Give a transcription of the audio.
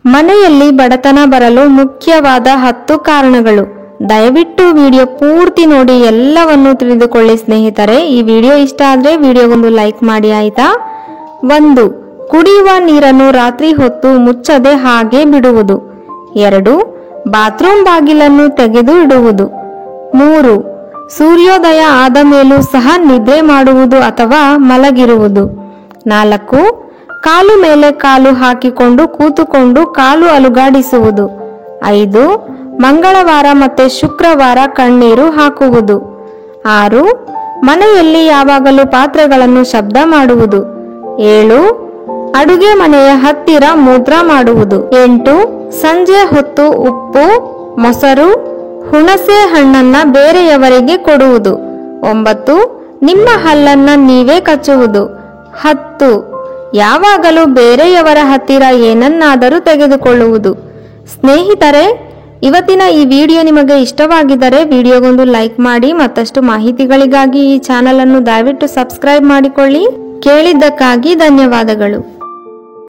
ಮನೆಯಲ್ಲಿ ಬಡತನ ಬರಲು ಮುಖ್ಯವಾದ 10 ಕಾರಣಗಳು. ದಯವಿಟ್ಟು ವಿಡಿಯೋ ಪೂರ್ತಿ ನೋಡಿ ಎಲ್ಲವನ್ನು ತಿಳಿದುಕೊಳ್ಳಿ ಸ್ನೇಹಿತರೆ. ಈ ವಿಡಿಯೋ ಇಷ್ಟ ಆದರೆ ವಿಡಿಯೋಗೊಂದು ಲೈಕ್ ಮಾಡಿ ಆಯ್ತಾ. 1. ಕುಡಿಯುವ ನೀರನ್ನು ರಾತ್ರಿ ಹೊತ್ತು ಮುಚ್ಚದೆ ಹಾಗೆ ಬಿಡುವುದು. 2. ಬಾತ್ರೂಮ್ ಬಾಗಿಲನ್ನು ತೆಗೆದು ಇಡುವುದು. 3. ಸೂರ್ಯೋದಯ ಆದ ಮೇಲೂ ಸಹ ನಿದ್ರೆ ಮಾಡುವುದು ಅಥವಾ ಮಲಗಿರುವುದು. 4. ಕಾಲು ಮೇಲೆ ಕಾಲು ಹಾಕಿಕೊಂಡು ಕೂತುಕೊಂಡು ಕಾಲು ಅಲುಗಾಡಿಸುವುದು. 5. ಮಂಗಳವಾರ ಮತ್ತು ಶುಕ್ರವಾರ ಕಣ್ಣೀರು ಹಾಕುವುದು. 6. ಮನೆಯಲ್ಲಿ ಯಾವಾಗಲೂ ಪಾತ್ರೆಗಳನ್ನು ಶಬ್ದ ಮಾಡುವುದು. 7. ಅಡುಗೆ ಮನೆಯ ಹತ್ತಿರ ಮೂತ್ರ ಮಾಡುವುದು. 8. ಸಂಜೆ ಹೊತ್ತು ಉಪ್ಪು, ಮೊಸರು, ಹುಣಸೆ ಹಣ್ಣನ್ನ ಬೇರೆಯವರಿಗೆ ಕೊಡುವುದು. 9. ನಿಮ್ಮ ಹಲ್ಲನ್ನ ನೀವೇ ಕಚ್ಚುವುದು. 10. ಯಾವಾಗಲೂ ಬೇರೆಯವರ ಹತ್ತಿರ ಏನನ್ನಾದರೂ ತೆಗೆದುಕೊಳ್ಳುವುದು. ಸ್ನೇಹಿತರೆ, ಇವತ್ತಿನ ಈ ವಿಡಿಯೋ ನಿಮಗೆ ಇಷ್ಟವಾಗಿದ್ದರೆ ವಿಡಿಯೋಗೊಂದು ಲೈಕ್ ಮಾಡಿ. ಮತ್ತಷ್ಟು ಮಾಹಿತಿಗಳಿಗಾಗಿ ಈ ಚಾನಲ್ ಅನ್ನು ದಯವಿಟ್ಟು ಸಬ್ಸ್ಕ್ರೈಬ್ ಮಾಡಿಕೊಳ್ಳಿ. ಕೇಳಿದ್ದಕ್ಕಾಗಿ ಧನ್ಯವಾದಗಳು.